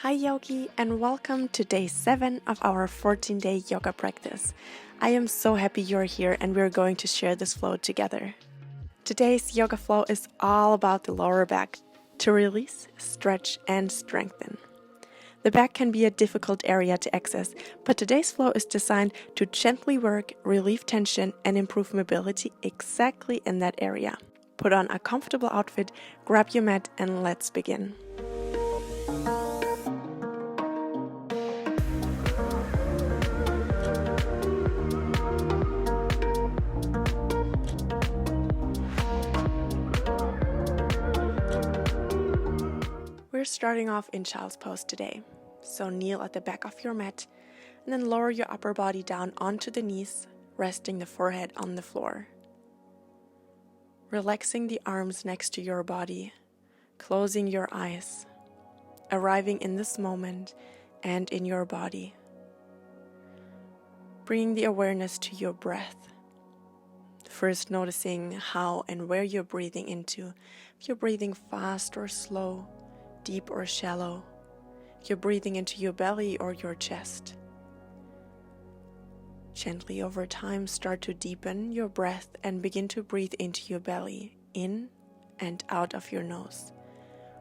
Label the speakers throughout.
Speaker 1: Hi Yogi, and welcome to day 7 of our 14-day yoga practice. I am so happy you're here and we're going to share this flow together. Today's yoga flow is all about the lower back to release, stretch, and strengthen. The back can be a difficult area to access, but today's flow is designed to gently work, relieve tension, and improve mobility exactly in that area. Put on a comfortable outfit, grab your mat, and let's begin. We're starting off in child's pose today. So kneel at the back of your mat and then lower your upper body down onto the knees, resting the forehead on the floor. Relaxing the arms next to your body, closing your eyes, arriving in this moment and in your body. Bringing the awareness to your breath. First noticing how and where you're breathing into. If you're breathing fast or slow, deep or shallow, if you're breathing into your belly or your chest. Gently over time start to deepen your breath and begin to breathe into your belly, in and out of your nose.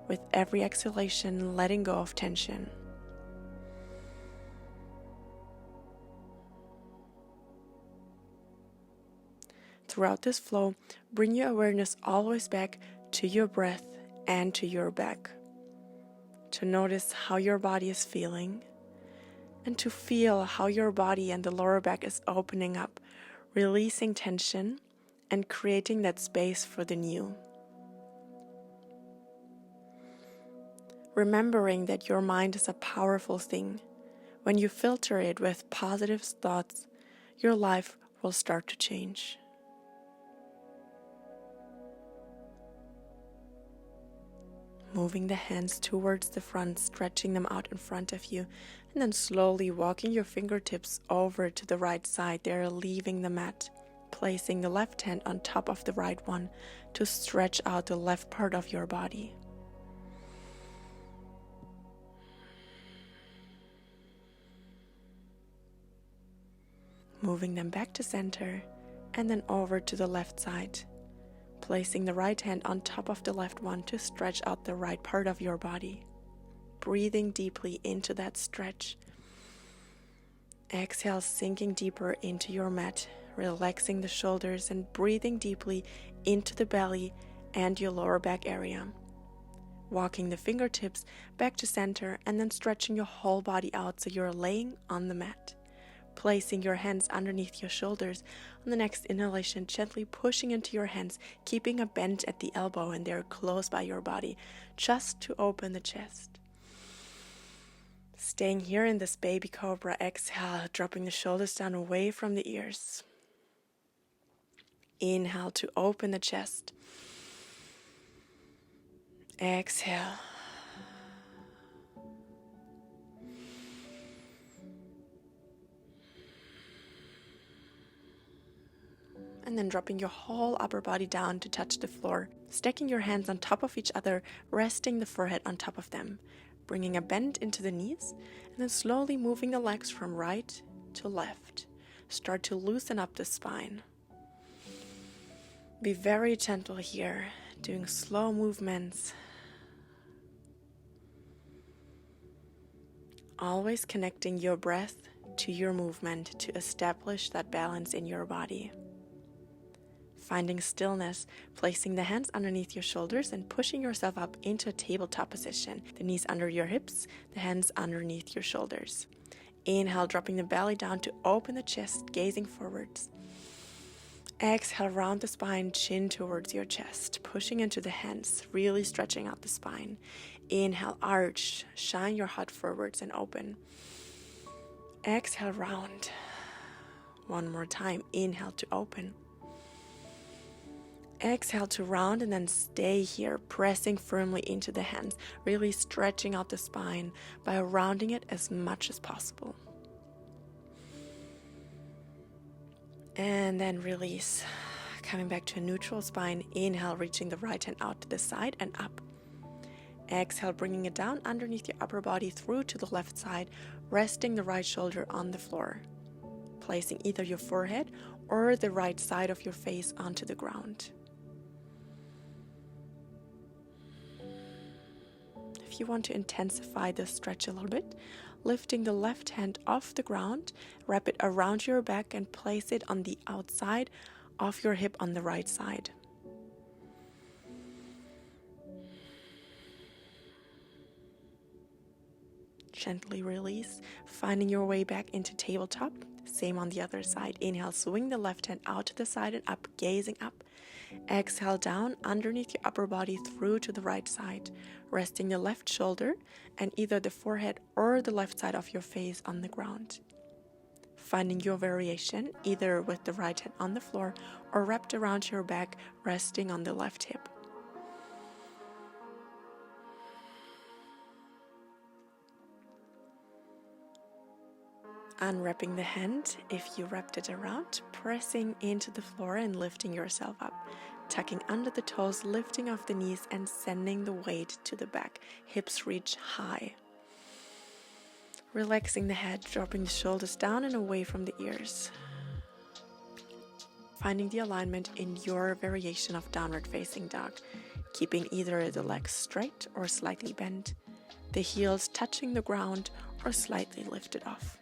Speaker 1: With every exhalation, letting go of tension. Throughout this flow, bring your awareness always back to your breath and to your back. To notice how your body is feeling and to feel how your body and the lower back is opening up, releasing tension and creating that space for the new. Remembering that your mind is a powerful thing. When you filter it with positive thoughts, your life will start to change. Moving the hands towards the front, stretching them out in front of you, and then slowly walking your fingertips over to the right side. They're leaving the mat, placing the left hand on top of the right one to stretch out the left part of your body. Moving them back to center and then over to the left side. Placing the right hand on top of the left one to stretch out the right part of your body. Breathing deeply into that stretch. Exhale, sinking deeper into your mat, relaxing the shoulders and breathing deeply into the belly and your lower back area. Walking the fingertips back to center and then stretching your whole body out so you're laying on the mat. Placing your hands underneath your shoulders. On the next inhalation, gently pushing into your hands, keeping a bend at the elbow and they're close by your body, just to open the chest. Staying here in this baby cobra, exhale, dropping the shoulders down away from the ears. Inhale to open the chest. Exhale. And then dropping your whole upper body down to touch the floor, stacking your hands on top of each other, resting the forehead on top of them, bringing a bend into the knees, and then slowly moving the legs from right to left. Start to loosen up the spine. Be very gentle here, doing slow movements. Always connecting your breath to your movement to establish that balance in your body. Finding stillness, placing the hands underneath your shoulders and pushing yourself up into a tabletop position. The knees under your hips, the hands underneath your shoulders. Inhale, dropping the belly down to open the chest, gazing forwards. Exhale, round the spine, chin towards your chest, pushing into the hands, really stretching out the spine. Inhale, arch, shine your heart forwards and open. Exhale, round. One more time, inhale to open. Exhale to round and then stay here, pressing firmly into the hands, really stretching out the spine by rounding it as much as possible. And then release, coming back to a neutral spine. Inhale, reaching the right hand out to the side and up. Exhale, bringing it down underneath your upper body through to the left side, resting the right shoulder on the floor, placing either your forehead or the right side of your face onto the ground. If you want to intensify the stretch a little bit, lifting the left hand off the ground, wrap it around your back and place it on the outside of your hip on the right side. Gently release, finding your way back into tabletop. Same on the other side. Inhale, swing the left hand out to the side and up, gazing up. Exhale, down underneath your upper body through to the right side, resting the left shoulder and either the forehead or the left side of your face on the ground. Finding your variation, either with the right hand on the floor or wrapped around your back, resting on the left hip. Unwrapping the hand, if you wrapped it around, pressing into the floor and lifting yourself up. Tucking under the toes, lifting off the knees and sending the weight to the back. Hips reach high. Relaxing the head, dropping the shoulders down and away from the ears. Finding the alignment in your variation of downward facing dog. Keeping either the legs straight or slightly bent. The heels touching the ground or slightly lifted off.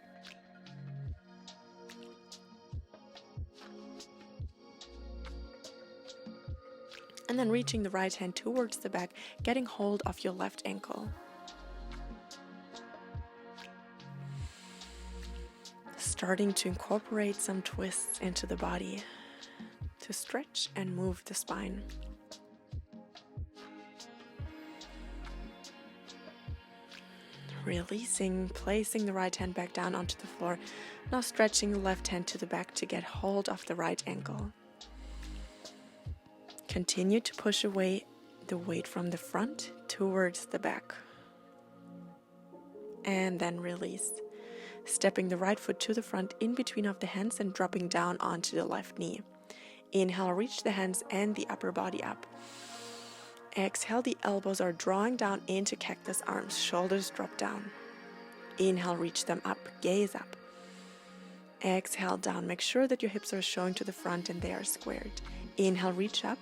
Speaker 1: And then reaching the right hand towards the back, getting hold of your left ankle. Starting to incorporate some twists into the body to stretch and move the spine. Releasing, placing the right hand back down onto the floor. Now stretching the left hand to the back to get hold of the right ankle. Continue to push away the weight from the front towards the back. And then release. Stepping the right foot to the front in between of the hands and dropping down onto the left knee. Inhale, reach the hands and the upper body up. Exhale, the elbows are drawing down into cactus arms, shoulders drop down. Inhale, reach them up, gaze up. Exhale, down, make sure that your hips are showing to the front and they are squared. Inhale, reach up.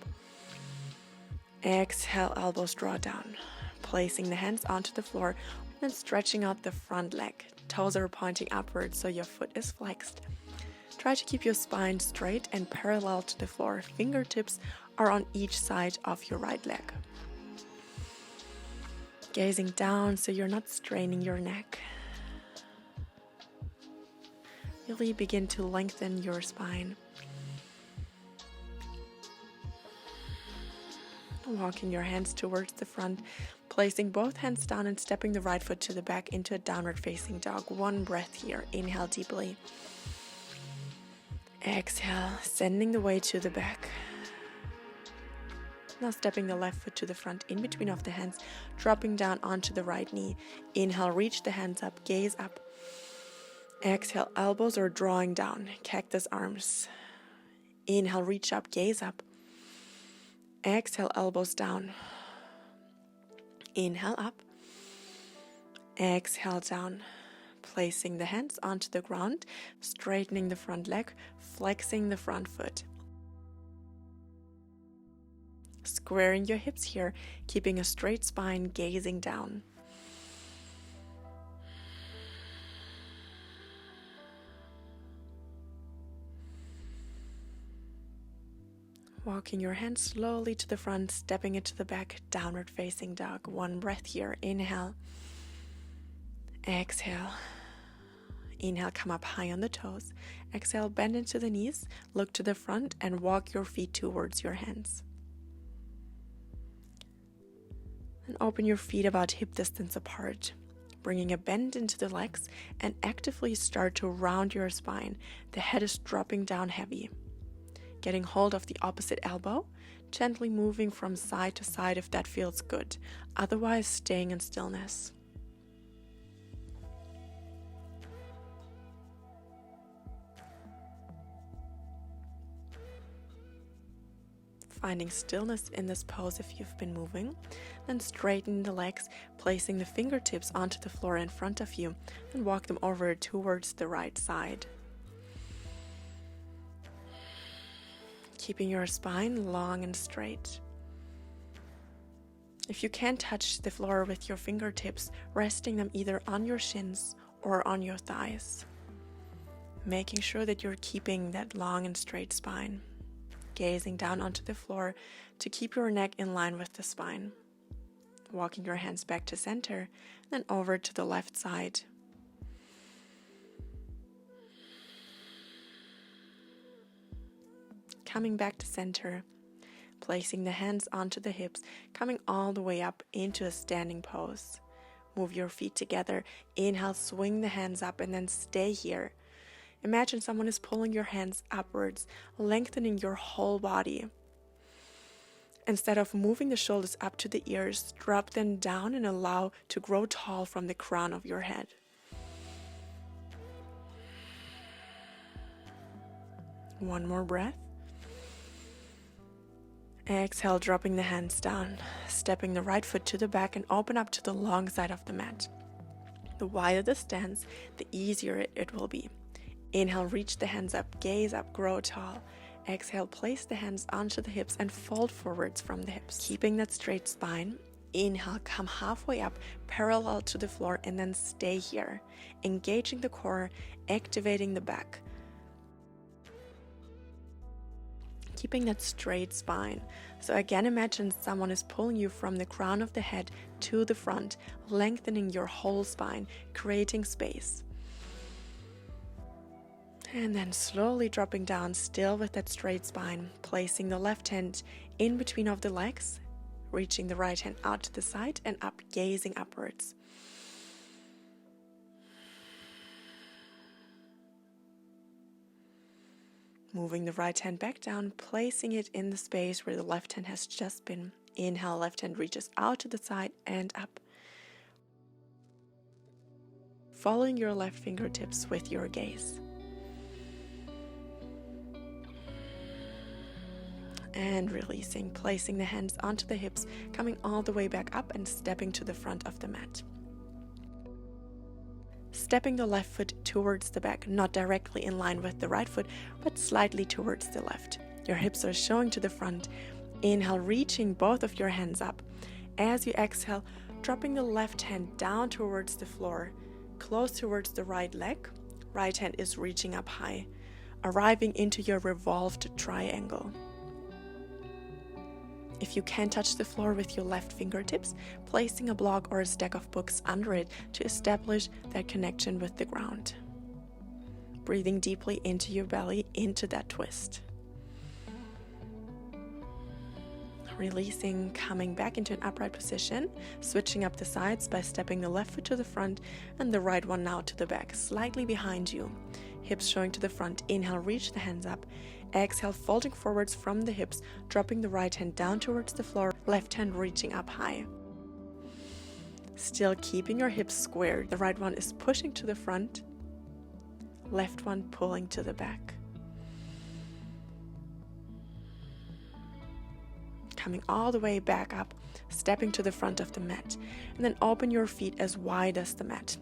Speaker 1: Exhale, elbows draw down. Placing the hands onto the floor and stretching out the front leg. Toes are pointing upwards so your foot is flexed. Try to keep your spine straight and parallel to the floor. Fingertips are on each side of your right leg. Gazing down so you're not straining your neck. Really begin to lengthen your spine. Walking your hands towards the front, placing both hands down and stepping the right foot to the back into a downward facing dog. One breath here. Inhale deeply. Exhale, sending the weight to the back. Now stepping the left foot to the front in between of the hands, dropping down onto the right knee. Inhale, reach the hands up, gaze up. Exhale, elbows are drawing down, cactus arms. Inhale, reach up, gaze up. Exhale, elbows down. Inhale up. Exhale down. Placing the hands onto the ground, straightening the front leg, flexing the front foot. Squaring your hips here, keeping a straight spine, gazing down. Walking your hands slowly to the front, stepping it to the back, downward facing dog. One breath here. Inhale. Exhale. Inhale, come up high on the toes. Exhale, bend into the knees, look to the front and walk your feet towards your hands. And open your feet about hip distance apart, bringing a bend into the legs and actively start to round your spine. The head is dropping down heavy. Getting hold of the opposite elbow, gently moving from side to side if that feels good. Otherwise, staying in stillness. finding stillness in this pose if you've been moving. Then straighten the legs, placing the fingertips onto the floor in front of you, and walk them over towards the right side. Keeping your spine long and straight. If you can't touch the floor with your fingertips, resting them either on your shins or on your thighs. Making sure that you're keeping that long and straight spine. Gazing down onto the floor to keep your neck in line with the spine. Walking your hands back to center, then over to the left side. Coming back to center, placing the hands onto the hips, coming all the way up into a standing pose. Move your feet together, inhale, swing the hands up, and then stay here. Imagine someone is pulling your hands upwards, lengthening your whole body. Instead of moving the shoulders up to the ears, drop them down and allow to grow tall from the crown of your head. One more breath. Exhale, dropping the hands down, stepping the right foot to the back and open up to the long side of the mat. The wider the stance, the easier it will be. Inhale, reach the hands up, gaze up, grow tall. Exhale, place the hands onto the hips and fold forwards from the hips. Keeping that straight spine. Inhale, come halfway up, parallel to the floor, and then stay here. Engaging the core, activating the back. Keeping that straight spine. So again, imagine someone is pulling you from the crown of the head to the front, lengthening your whole spine, creating space. And then slowly dropping down, still with that straight spine, placing the left hand in between of the legs, reaching the right hand out to the side and up, gazing upwards. Moving the right hand back down, placing it in the space where the left hand has just been. Inhale, left hand reaches out to the side and up. Following your left fingertips with your gaze. And releasing, placing the hands onto the hips, coming all the way back up and stepping to the front of the mat. Stepping the left foot towards the back, not directly in line with the right foot, but slightly towards the left. Your hips are showing to the front. Inhale, reaching both of your hands up. As you exhale, dropping the left hand down towards the floor, close towards the right leg. Right hand is reaching up high, arriving into your revolved triangle. If you can't touch the floor with your left fingertips, placing a block or a stack of books under it to establish that connection with the ground. Breathing deeply into your belly, into that twist. Releasing, coming back into an upright position, switching up the sides by stepping the left foot to the front and the right one now to the back, slightly behind you. Hips showing to the front. Inhale, reach the hands up. Exhale, folding forwards from the hips, dropping the right hand down towards the floor, left hand reaching up high. Still keeping your hips squared. The right one is pushing to the front, left one pulling to the back. Coming all the way back up, stepping to the front of the mat, and then open your feet as wide as the mat.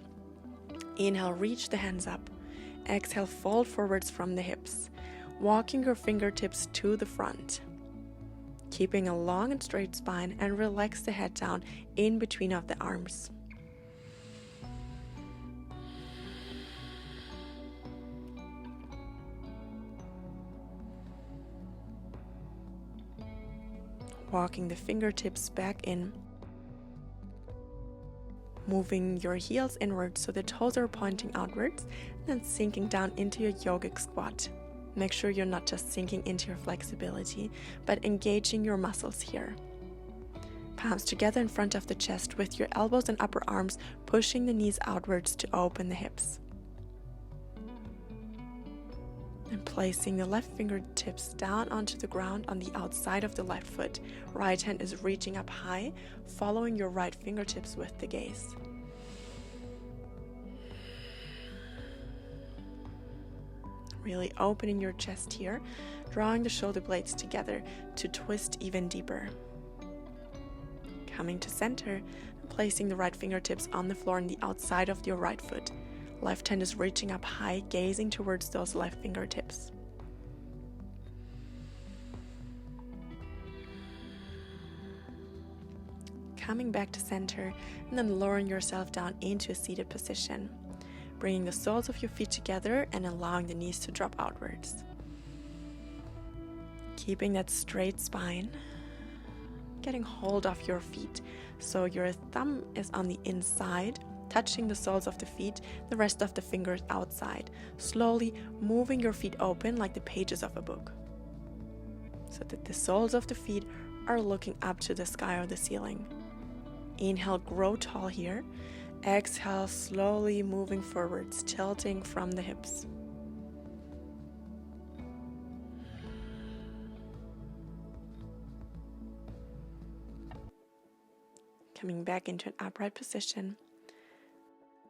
Speaker 1: Inhale, reach the hands up. Exhale, fold forwards from the hips, walking your fingertips to the front. Keeping a long and straight spine and relax the head down in between of the arms. Walking the fingertips back in. Moving your heels inward so the toes are pointing outwards, and sinking down into your yogic squat. Make sure you're not just sinking into your flexibility, but engaging your muscles here. Palms together in front of the chest with your elbows and upper arms pushing the knees outwards to open the hips. And placing the left fingertips down onto the ground on the outside of the left foot. Right hand is reaching up high, following your right fingertips with the gaze. Really opening your chest here, drawing the shoulder blades together to twist even deeper. Coming to center and placing the right fingertips on the floor on the outside of your right foot. Left hand is reaching up high, gazing towards those left fingertips. Coming back to center and then lowering yourself down into a seated position. Bringing the soles of your feet together and allowing the knees to drop outwards. Keeping that straight spine. Getting hold of your feet so your thumb is on the inside, touching the soles of the feet, the rest of the fingers outside. Slowly moving your feet open like the pages of a book. So that the soles of the feet are looking up to the sky or the ceiling. Inhale, grow tall here. Exhale, slowly moving forwards, tilting from the hips. Coming back into an upright position.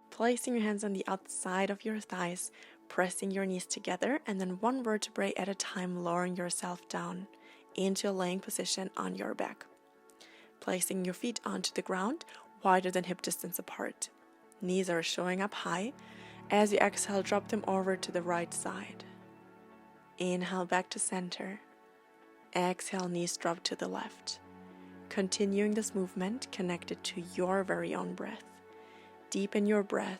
Speaker 1: Placing your hands on the outside of your thighs, pressing your knees together, and then one vertebrae at a time, lowering yourself down into a laying position on your back. Placing your feet onto the ground, wider than hip distance apart. Knees are showing up high. As you exhale, drop them over to the right side. Inhale back to center. Exhale, knees drop to the left. Continuing this movement connected to your very own breath. Deepen your breath.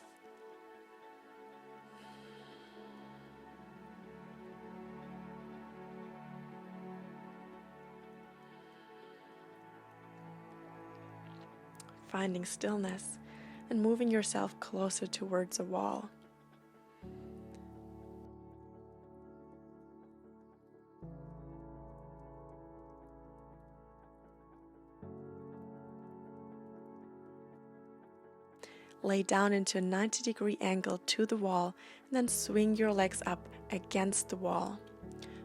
Speaker 1: Finding stillness and moving yourself closer towards a wall. Lay down into a 90-degree angle to the wall and then swing your legs up against the wall.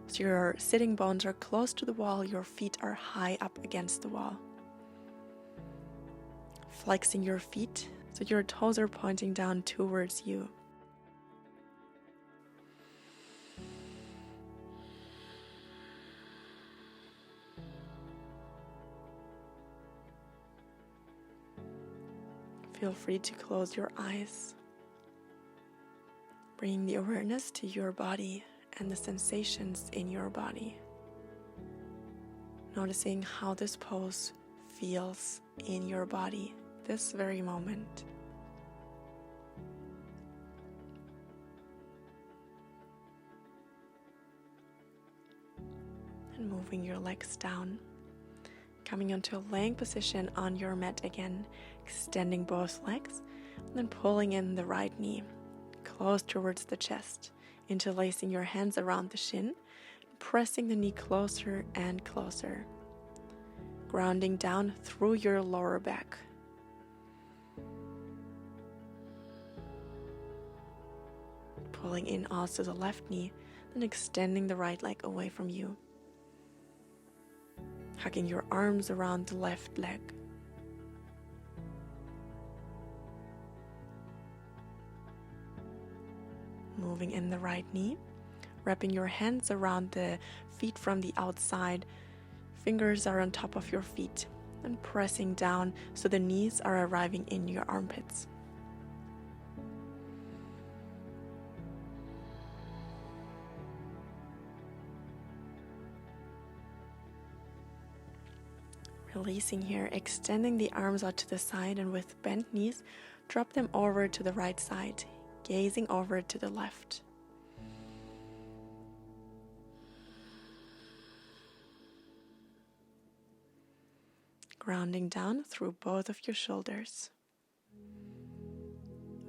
Speaker 1: So your sitting bones are close to the wall, your feet are high up against the wall. Flexing your feet so your toes are pointing down towards you. Feel free to close your eyes, bringing the awareness to your body and the sensations in your body. Noticing how this pose feels in your body this very moment. And moving your legs down. Coming into a laying position on your mat again, extending both legs, and then pulling in the right knee, close towards the chest, interlacing your hands around the shin, pressing the knee closer and closer, grounding down through your lower back. Pulling in also the left knee, then extending the right leg away from you. Hugging your arms around the left leg. Moving in the right knee, wrapping your hands around the feet from the outside. Fingers are on top of your feet and pressing down so the knees are arriving in your armpits. Releasing here, extending the arms out to the side, and with bent knees, drop them over to the right side, gazing over to the left. Grounding down through both of your shoulders.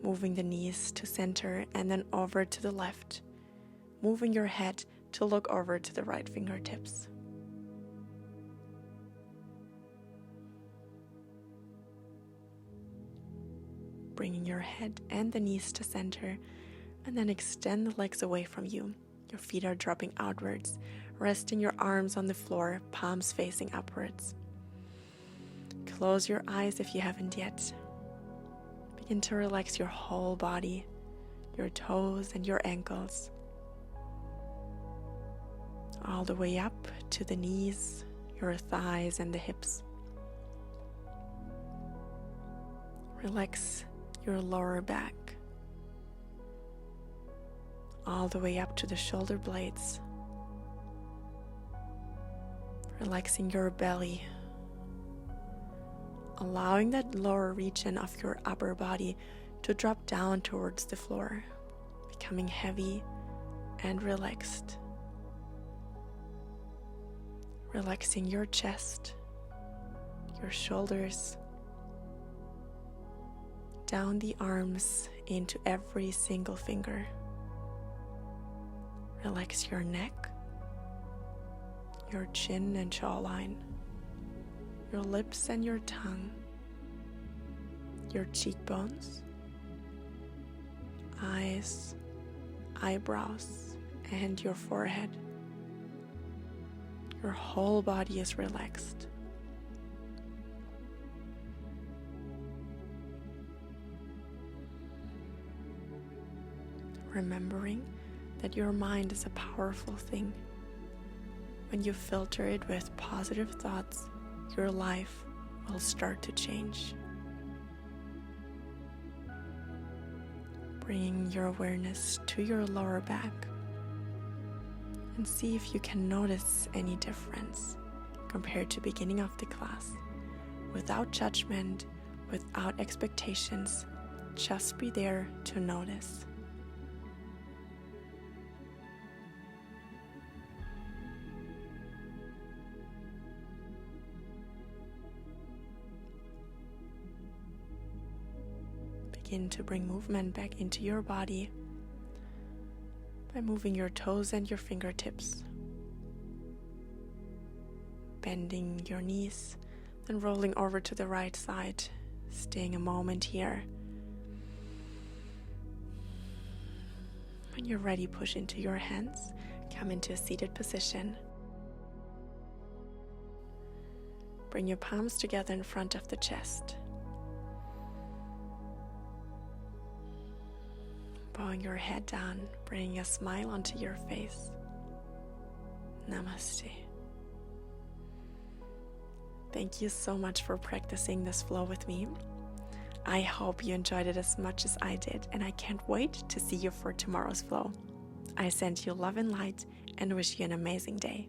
Speaker 1: Moving the knees to center and then over to the left. Moving your head to look over to the right fingertips. Bringing your head and the knees to center, and then extend the legs away from you. Your feet are dropping outwards, resting your arms on the floor, palms facing upwards. Close your eyes if you haven't yet. Begin to relax your whole body, your toes and your ankles. all the way up to the knees, your thighs and the hips. Relax your lower back, all the way up to the shoulder blades. Relaxing your belly, allowing that lower region of your upper body to drop down towards the floor, becoming heavy and relaxed. Relaxing your chest, your shoulders, down the arms into every single finger. Relax your neck, your chin and jawline, your lips and your tongue, your cheekbones, eyes, eyebrows, and your forehead. Your whole body is relaxed. Remembering that your mind is a powerful thing. When you filter it with positive thoughts, your life will start to change. Bringing your awareness to your lower back and see if you can notice any difference compared to beginning of the class. Without judgment, without expectations, just be there to notice. Begin to bring movement back into your body by moving your toes and your fingertips, bending your knees, then rolling over to the right side, staying a moment here. When you're ready, push into your hands, come into a seated position. Bring your palms together in front of the chest. Bowing your head down, bringing a smile onto your face. Namaste. Thank you so much for practicing this flow with me. I hope you enjoyed it as much as I did, and I can't wait to see you for tomorrow's flow. I send you love and light and wish you an amazing day.